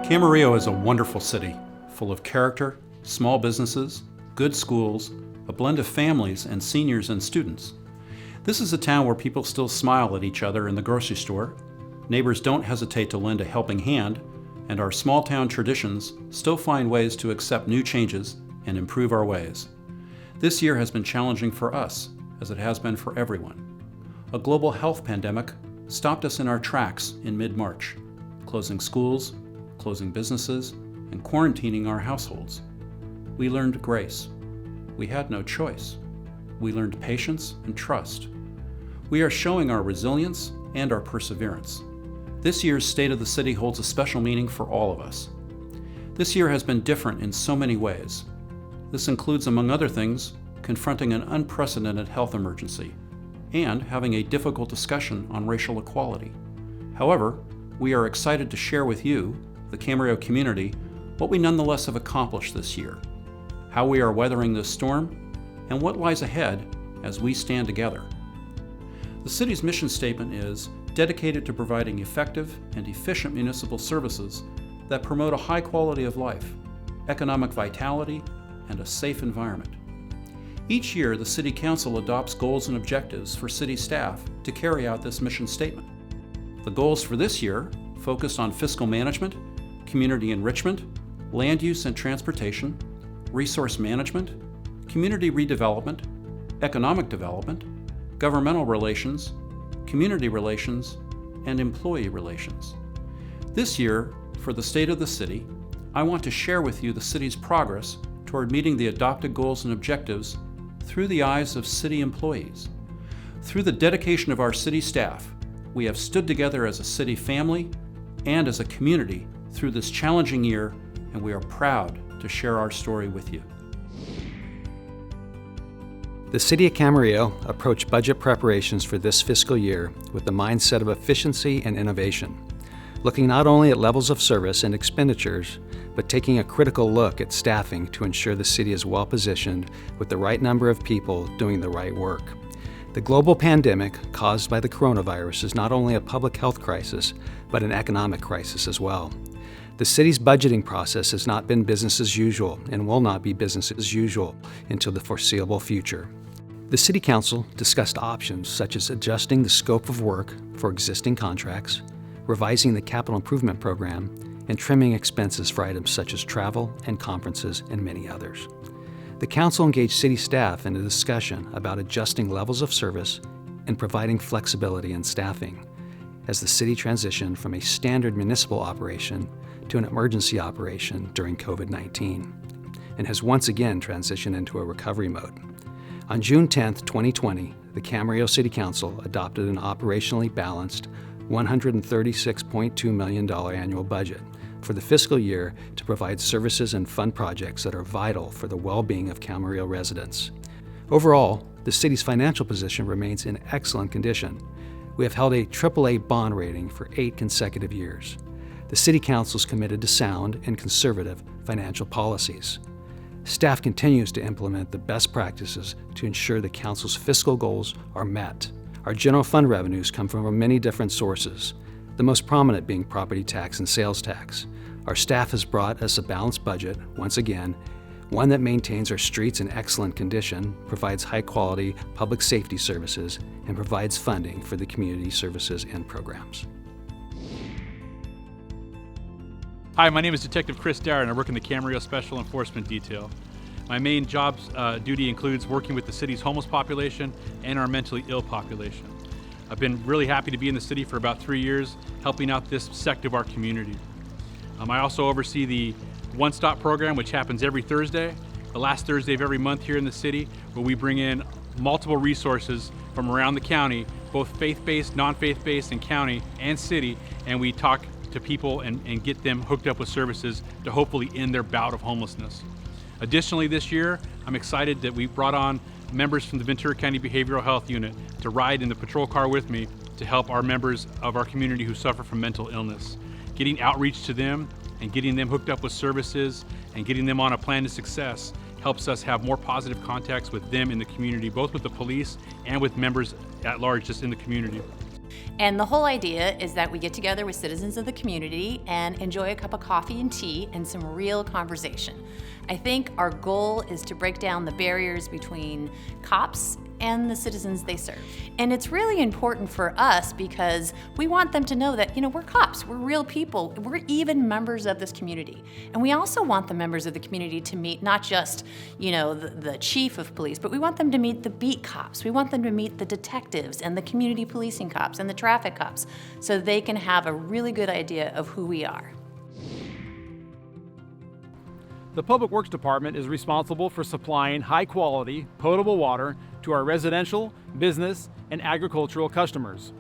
Camarillo is a wonderful city, full of character, small businesses, good schools, a blend of families and seniors and students. This is a town where people still smile at each other in the grocery store, neighbors don't hesitate to lend a helping hand, and our small town traditions still find ways to accept new changes and improve our ways. This year has been challenging for us, as it has been for everyone. A global health pandemic stopped us in our tracks in mid-March, closing schools, closing businesses, and quarantining our households. We learned grace. We had no choice. We learned patience and trust. We are showing our resilience and our perseverance. This year's State of the City holds a special meaning for all of us. This year has been different in so many ways. This includes, among other things, confronting an unprecedented health emergency and having a difficult discussion on racial equality. However, we are excited to share with you, the Camarillo community, what we nonetheless have accomplished this year, how we are weathering this storm, and what lies ahead as we stand together. The city's mission statement is dedicated to providing effective and efficient municipal services that promote a high quality of life, economic vitality, and a safe environment. Each year, the City Council adopts goals and objectives for city staff to carry out this mission statement. The goals for this year focused on fiscal management, community enrichment, land use and transportation, resource management, community redevelopment, economic development, governmental relations, community relations, and employee relations. This year, for the State of the City, I want to share with you the city's progress toward meeting the adopted goals and objectives through the eyes of city employees. Through the dedication of our city staff, we have stood together as a city family and as a community through this challenging year, and we are proud to share our story with you. The City of Camarillo approached budget preparations for this fiscal year with the mindset of efficiency and innovation, looking not only at levels of service and expenditures, but taking a critical look at staffing to ensure the city is well positioned with the right number of people doing the right work. The global pandemic caused by the coronavirus is not only a public health crisis, but an economic crisis as well. The city's budgeting process has not been business as usual and will not be business as usual until the foreseeable future. The City Council discussed options such as adjusting the scope of work for existing contracts, revising the capital improvement program, and trimming expenses for items such as travel and conferences and many others. The Council engaged city staff in a discussion about adjusting levels of service and providing flexibility in staffing as the city transitioned from a standard municipal operation to an emergency operation during COVID-19 and has once again transitioned into a recovery mode. On June 10, 2020, the Camarillo City Council adopted an operationally balanced $136.2 million annual budget for the fiscal year to provide services and fund projects that are vital for the well-being of Camarillo residents. Overall, the city's financial position remains in excellent condition. We have held a AAA bond rating for 8 consecutive years. The City Council is committed to sound and conservative financial policies. Staff continues to implement the best practices to ensure the Council's fiscal goals are met. Our general fund revenues come from many different sources, the most prominent being property tax and sales tax. Our staff has brought us a balanced budget, once again, one that maintains our streets in excellent condition, provides high-quality public safety services, and provides funding for the community services and programs. Hi, my name is Detective Chris Dyer, and I work in the Camarillo Special Enforcement Detail. My main duty includes working with the city's homeless population and our mentally ill population. I've been really happy to be in the city for about 3 years, helping out this sector of our community. I also oversee the One Stop program, which happens every Thursday, the last Thursday of every month here in the city, where we bring in multiple resources from around the county, both faith-based, non-faith-based, and county and city, and we talk to people and get them hooked up with services to hopefully end their bout of homelessness. Additionally, this year, I'm excited that we brought on members from the Ventura County Behavioral Health Unit to ride in the patrol car with me to help our members of our community who suffer from mental illness. Getting outreach to them and getting them hooked up with services and getting them on a plan to success helps us have more positive contacts with them in the community, both with the police and with members at large just in the community. And the whole idea is that we get together with citizens of the community and enjoy a cup of coffee and tea and some real conversation. I think our goal is to break down the barriers between cops and the citizens they serve. And it's really important for us because we want them to know that, we're cops, we're real people, we're even members of this community. And we also want the members of the community to meet not just, the chief of police, but we want them to meet the beat cops. We want them to meet the detectives and the community policing cops and the traffic cops so they can have a really good idea of who we are. The Public Works Department is responsible for supplying high-quality, potable water to our residential, business, and agricultural customers.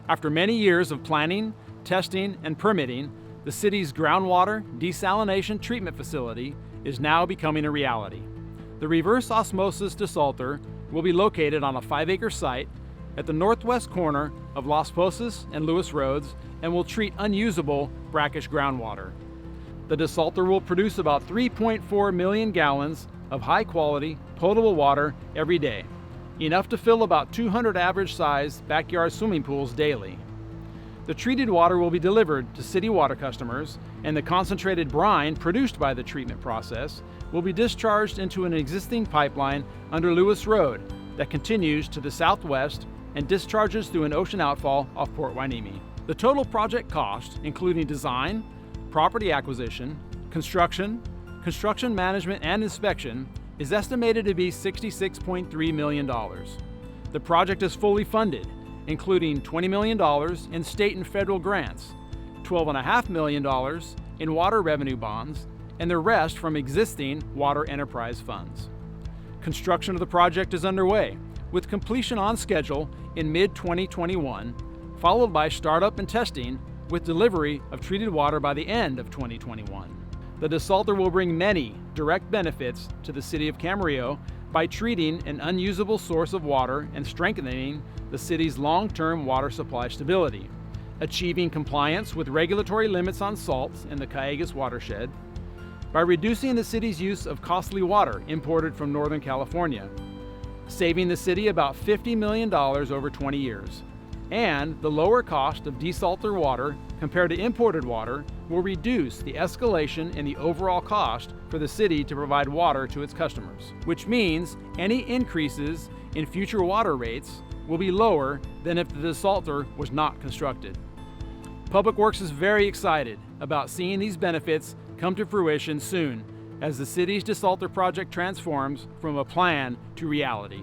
After many years of planning, testing, and permitting, the city's groundwater desalination treatment facility is now becoming a reality. The reverse osmosis desalter will be located on a 5-acre site at the northwest corner of Las Posas and Lewis Roads and will treat unusable brackish groundwater. The desalter will produce about 3.4 million gallons of high-quality, potable water every day, enough to fill about 200 average-sized backyard swimming pools daily. The treated water will be delivered to city water customers, and the concentrated brine produced by the treatment process will be discharged into an existing pipeline under Lewis Road that continues to the southwest and discharges through an ocean outfall off Port Hueneme. The total project cost, including design, property acquisition, construction management, and inspection, is estimated to be $66.3 million. The project is fully funded, including $20 million in state and federal grants, $12.5 million in water revenue bonds, and the rest from existing water enterprise funds. Construction of the project is underway, with completion on schedule in mid-2021, followed by startup and testing with delivery of treated water by the end of 2021. The desalter will bring many direct benefits to the city of Camarillo by treating an unusable source of water and strengthening the city's long-term water supply stability, achieving compliance with regulatory limits on salts in the Callegas watershed, by reducing the city's use of costly water imported from Northern California, saving the city about $50 million over 20 years, and the lower cost of desalter water compared to imported water will reduce the escalation in the overall cost for the city to provide water to its customers, which means any increases in future water rates will be lower than if the desalter was not constructed. Public Works is very excited about seeing these benefits come to fruition soon as the city's desalter project transforms from a plan to reality.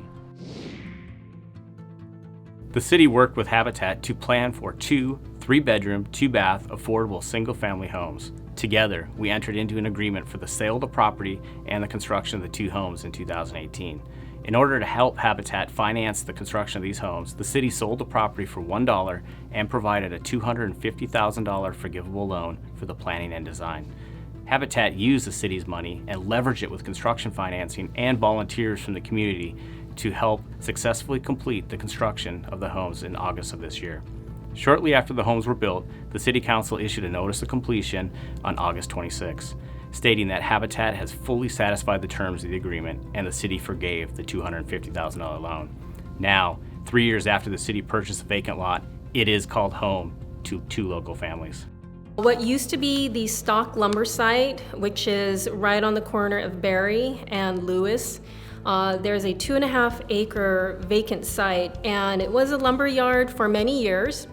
The city worked with Habitat to plan for 2 3-bedroom, 2-bath, affordable single-family homes. Together, we entered into an agreement for the sale of the property and the construction of the 2 homes in 2018. In order to help Habitat finance the construction of these homes, the city sold the property for $1 and provided a $250,000 forgivable loan for the planning and design. Habitat used the city's money and leveraged it with construction financing and volunteers from the community to help successfully complete the construction of the homes in August of this year. Shortly after the homes were built, the City Council issued a notice of completion on August 26, stating that Habitat has fully satisfied the terms of the agreement and the city forgave the $250,000 loan. Now, 3 years after the city purchased the vacant lot, it is called home to 2 local families. What used to be the Sotc lumber site, which is right on the corner of Berry and Lewis, there's a 2.5-acre vacant site, and it was a lumber yard for many years.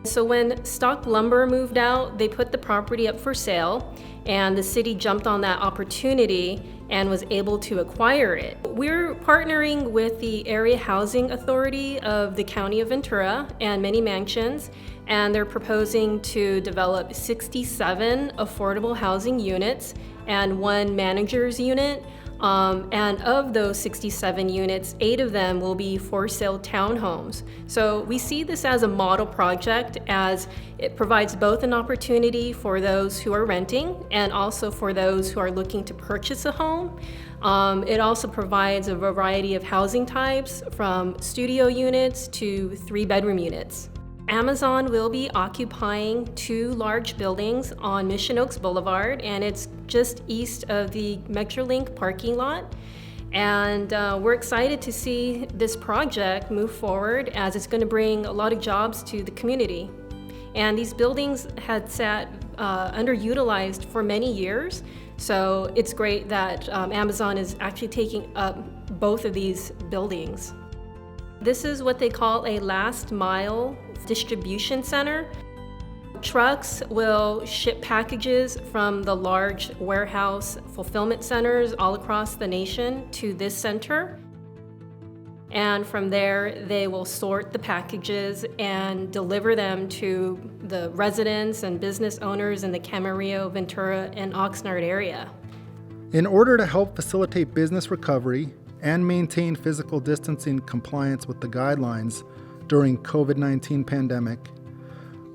So when Sotc Lumber moved out, they put the property up for sale, and the city jumped on that opportunity and was able to acquire it. We're partnering with the Area Housing Authority of the County of Ventura and Many Mansions, and they're proposing to develop 67 affordable housing units and 1 manager's unit. And of those 67 units, 8 of them will be for-sale townhomes. So we see this as a model project, as it provides both an opportunity for those who are renting and also for those who are looking to purchase a home. It also provides a variety of housing types, from studio units to 3-bedroom units. Amazon will be occupying 2 large buildings on Mission Oaks Boulevard, and it's just east of the Metrolink parking lot. And we're excited to see this project move forward as it's going to bring a lot of jobs to the community. And these buildings had sat underutilized for many years, so it's great that Amazon is actually taking up both of these buildings. This is what they call a last mile distribution center. Trucks will ship packages from the large warehouse fulfillment centers all across the nation to this center. And from there, they will sort the packages and deliver them to the residents and business owners in the Camarillo, Ventura, and Oxnard area. In order to help facilitate business recovery and maintain physical distancing compliance with the guidelines during COVID-19 pandemic,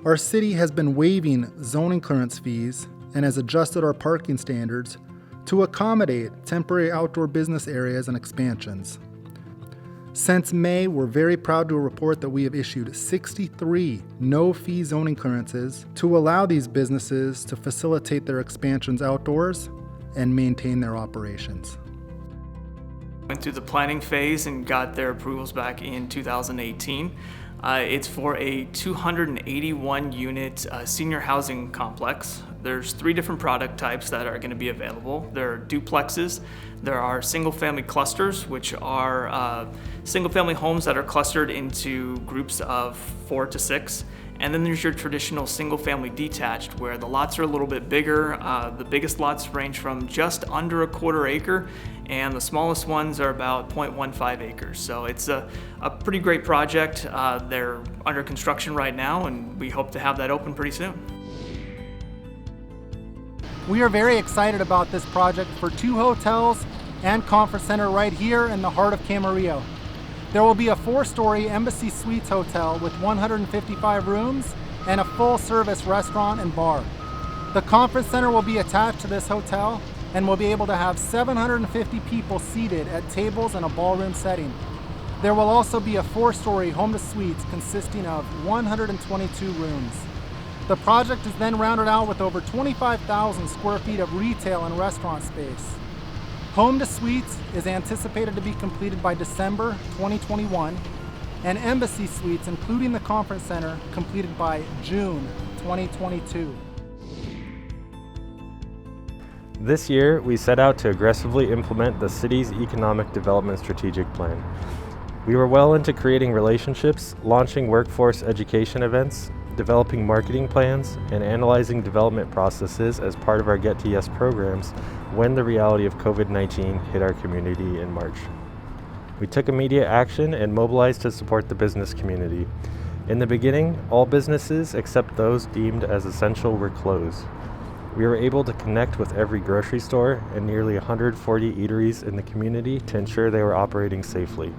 our city has been waiving zoning clearance fees and has adjusted our parking standards to accommodate temporary outdoor business areas and expansions. Since May, we're very proud to report that we have issued 63 no-fee zoning clearances to allow these businesses to facilitate their expansions outdoors and maintain their operations. Went through the planning phase and got their approvals back in 2018. It's for a 281 unit senior housing complex. There's 3 different product types that are going to be available. There are duplexes, there are single family clusters, which are single family homes that are clustered into groups of 4 to 6. And then there's your traditional single family detached, where the lots are a little bit bigger. The biggest lots range from just under a quarter acre, and the smallest ones are about 0.15 acres. So it's a pretty great project. They're under construction right now, and we hope to have that open pretty soon. We are very excited about this project for 2 hotels and conference center right here in the heart of Camarillo. There will be a 4-story Embassy Suites hotel with 155 rooms and a full-service restaurant and bar. The conference center will be attached to this hotel and will be able to have 750 people seated at tables in a ballroom setting. There will also be a 4-story home to suites consisting of 122 rooms. The project is then rounded out with over 25,000 square feet of retail and restaurant space. Home to Suites is anticipated to be completed by December 2021, and Embassy Suites, including the conference center, completed by June 2022. This year, we set out to aggressively implement the city's economic development strategic plan. We were well into creating relationships, launching workforce education events, developing marketing plans, and analyzing development processes as part of our Get to Yes programs when the reality of COVID-19 hit our community in March. We took immediate action and mobilized to support the business community. In the beginning, all businesses except those deemed as essential were closed. We were able to connect with every grocery store and nearly 140 eateries in the community to ensure they were operating safely.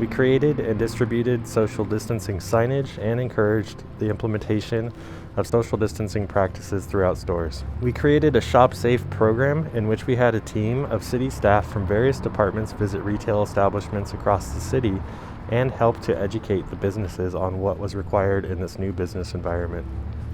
We created and distributed social distancing signage and encouraged the implementation of social distancing practices throughout stores. We created a Shop Safe program in which we had a team of city staff from various departments visit retail establishments across the city and help to educate the businesses on what was required in this new business environment.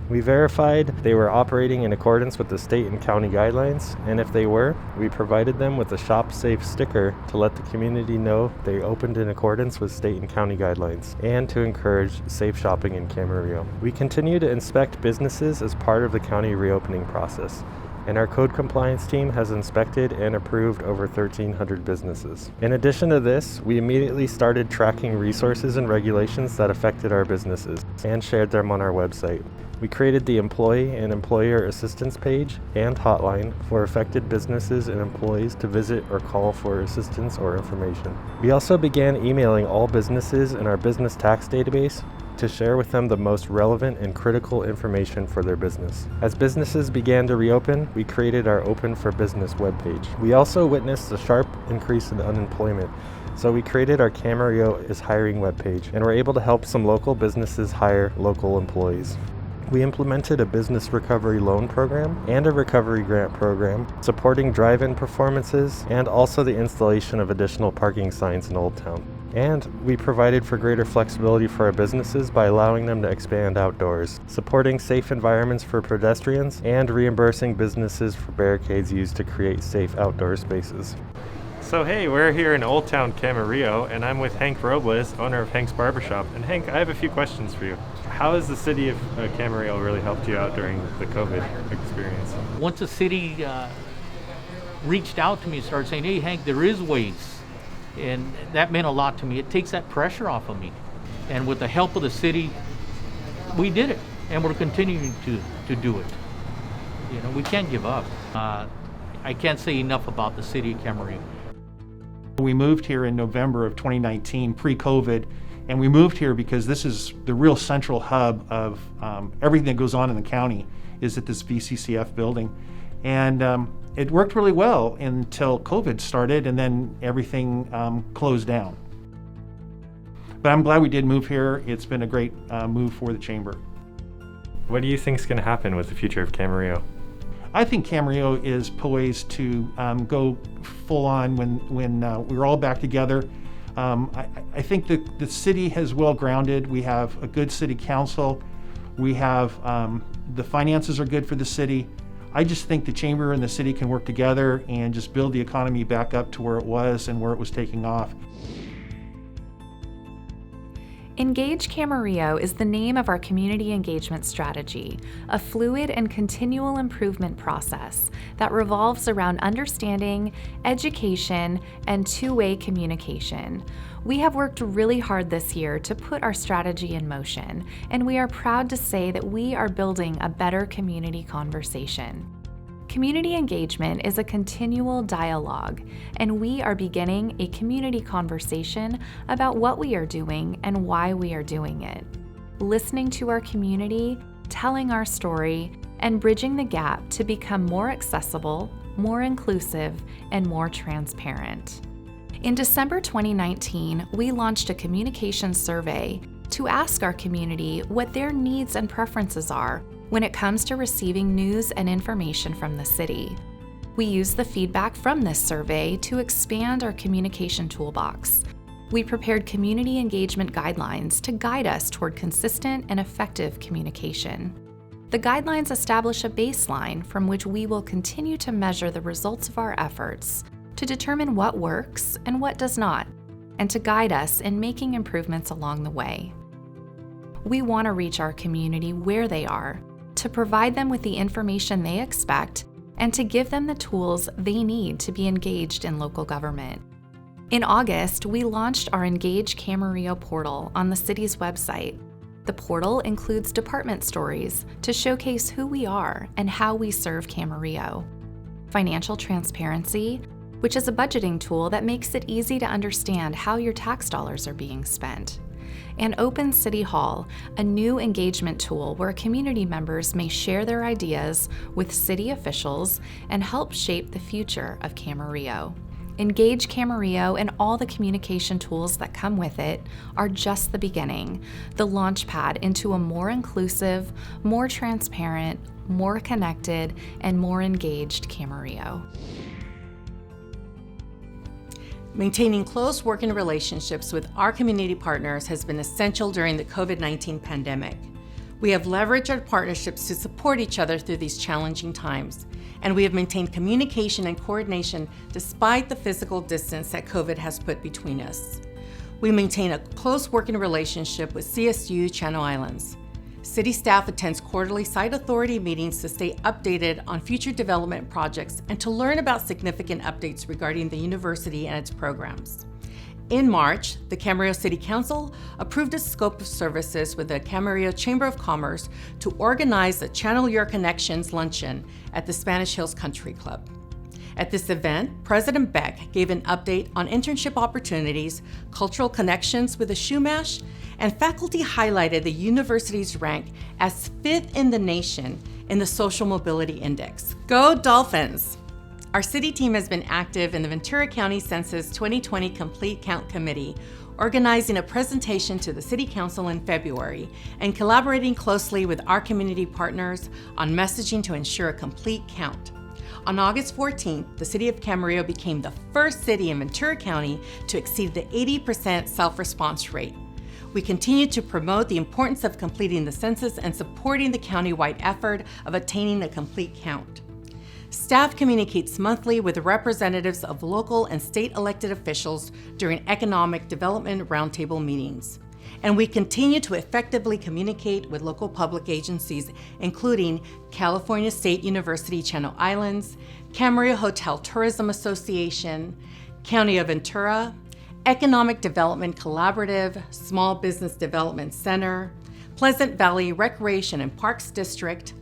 We verified they were operating in accordance with the state and county guidelines, and if they were, we provided them with a Shop Safe sticker to let the community know they opened in accordance with state and county guidelines, and to encourage safe shopping in Camarillo. We continue to inspect businesses as part of the county reopening process, and our code compliance team has inspected and approved over 1,300 businesses. In addition to this, we immediately started tracking resources and regulations that affected our businesses and shared them on our website. We created the Employee and Employer Assistance page and hotline for affected businesses and employees to visit or call for assistance or information. We also began emailing all businesses in our business tax database to share with them the most relevant and critical information for their business. As businesses began to reopen, we created our Open for Business webpage. We also witnessed a sharp increase in unemployment, so we created our Camarillo is Hiring webpage and were able to help some local businesses hire local employees. We implemented a business recovery loan program and a recovery grant program, supporting drive-in performances and also the installation of additional parking signs in Old Town. And we provided for greater flexibility for our businesses by allowing them to expand outdoors, supporting safe environments for pedestrians, and reimbursing businesses for barricades used to create safe outdoor spaces. So hey, we're here in Old Town Camarillo, and I'm with Hank Robles, owner of Hank's Barbershop. And Hank, I have a few questions for you. How has the city of Camarillo really helped you out during the COVID experience? Once the city reached out to me and started saying, hey Hank, there is ways, and that meant a lot to me. It takes that pressure off of me. And with the help of the city, we did it, and we're continuing to do it. You know, we can't give up. I can't say enough about the city of Camarillo. We moved here in November of 2019, pre-COVID, and we moved here because this is the real central hub of everything that goes on in the county is at this VCCF building. And it worked really well until COVID started, and then everything closed down. But I'm glad we did move here. It's been a great move for the chamber. What do you think is going to happen with the future of Camarillo? I think Camarillo is poised to go full on when we're all back together. I think that the city is well grounded. We have a good city council. We have the finances are good for the city. I just think the chamber and the city can work together and just build the economy back up to where it was and where it was taking off. Engage Camarillo is the name of our community engagement strategy, a fluid and continual improvement process that revolves around understanding, education, and two-way communication. We have worked really hard this year to put our strategy in motion, and we are proud to say that we are building a better community conversation. Community engagement is a continual dialogue, and we are beginning a community conversation about what we are doing and why we are doing it. Listening to our community, telling our story, and bridging the gap to become more accessible, more inclusive, and more transparent. In December 2019, we launched a communication survey to ask our community what their needs and preferences are when it comes to receiving news and information from the city. We use the feedback from this survey to expand our communication toolbox. We prepared community engagement guidelines to guide us toward consistent and effective communication. The guidelines establish a baseline from which we will continue to measure the results of our efforts to determine what works and what does not, and to guide us in making improvements along the way. We want to reach our community where they are, to provide them with the information they expect, and to give them the tools they need to be engaged in local government. In August, we launched our Engage Camarillo portal on the city's website. The portal includes department stories to showcase who we are and how we serve Camarillo. Financial transparency, which is a budgeting tool that makes it easy to understand how your tax dollars are being spent. And Open City Hall, a new engagement tool where community members may share their ideas with city officials and help shape the future of Camarillo. Engage Camarillo and all the communication tools that come with it are just the beginning, the launchpad into a more inclusive, more transparent, more connected, and more engaged Camarillo. Maintaining close working relationships with our community partners has been essential during the COVID-19 pandemic. We have leveraged our partnerships to support each other through these challenging times, and we have maintained communication and coordination despite the physical distance that COVID has put between us. We maintain a close working relationship with CSU Channel Islands. City staff attends quarterly site authority meetings to stay updated on future development projects and to learn about significant updates regarding the university and its programs. In March, the Camarillo City Council approved a scope of services with the Camarillo Chamber of Commerce to organize the Channel Your Connections luncheon at the Spanish Hills Country Club. At this event, President Beck gave an update on internship opportunities, cultural connections with the Shumash, and faculty highlighted the university's rank as 5th in the nation in the Social Mobility Index. Go Dolphins! Our city team has been active in the Ventura County Census 2020 Complete Count Committee, organizing a presentation to the City Council in February and collaborating closely with our community partners on messaging to ensure a complete count. On August 14th, the City of Camarillo became the first city in Ventura County to exceed the 80% self-response rate. We continue to promote the importance of completing the census and supporting the county-wide effort of attaining a complete count. Staff communicates monthly with representatives of local and state elected officials during economic development roundtable meetings. And we continue to effectively communicate with local public agencies, including California State University Channel Islands, Camarillo Hotel Tourism Association, County of Ventura, Economic Development Collaborative, Small Business Development Center, Pleasant Valley Recreation and Parks District,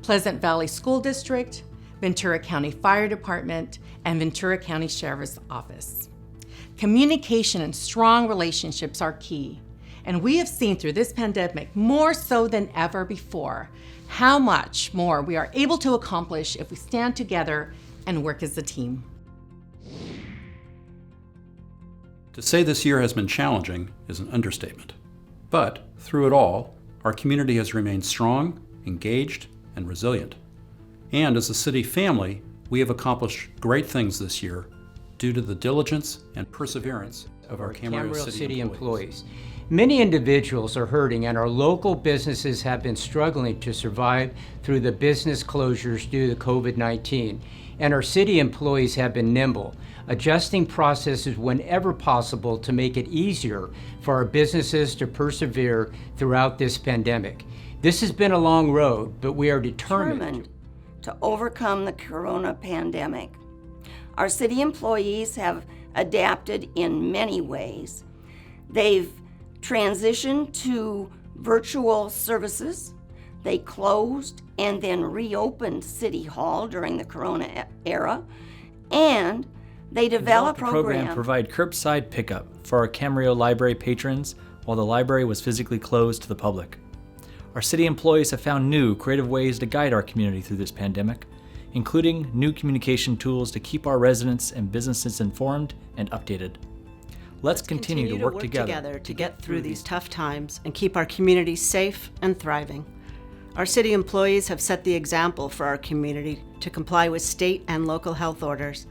Pleasant Valley School District, Ventura County Fire Department, and Ventura County Sheriff's Office. Communication and strong relationships are key, and we have seen through this pandemic, more so than ever before, how much more we are able to accomplish if we stand together and work as a team. To say this year has been challenging is an understatement. But through it all, our community has remained strong, engaged, and resilient. And as a city family, we have accomplished great things this year due to the diligence and perseverance of our Camarillo City employees. Many individuals are hurting, and our local businesses have been struggling to survive through the business closures due to COVID-19. And our city employees have been nimble, adjusting processes whenever possible to make it easier for our businesses to persevere throughout this pandemic. This has been a long road, but we are determined to overcome the corona pandemic. Our city employees have adapted in many ways. They've transitioned to virtual services. They closed and then reopened City Hall during the corona era, and they developed a program to provide curbside pickup for our Camarillo Library patrons while the library was physically closed to the public. Our city employees have found new, creative ways to guide our community through this pandemic, including new communication tools to keep our residents and businesses informed and updated. Let's continue to work together to get through these tough times and keep our community safe and thriving. Our city employees have set the example for our community to comply with state and local health orders,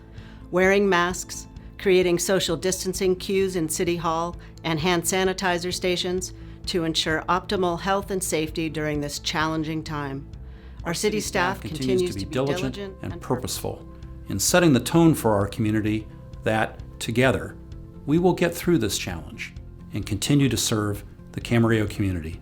wearing masks, creating social distancing queues in City Hall and hand sanitizer stations to ensure optimal health and safety during this challenging time. Our city staff continues to be diligent and purposeful in setting the tone for our community that, together, we will get through this challenge and continue to serve the Camarillo community.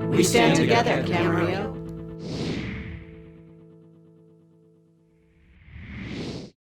We stand together, Camarillo.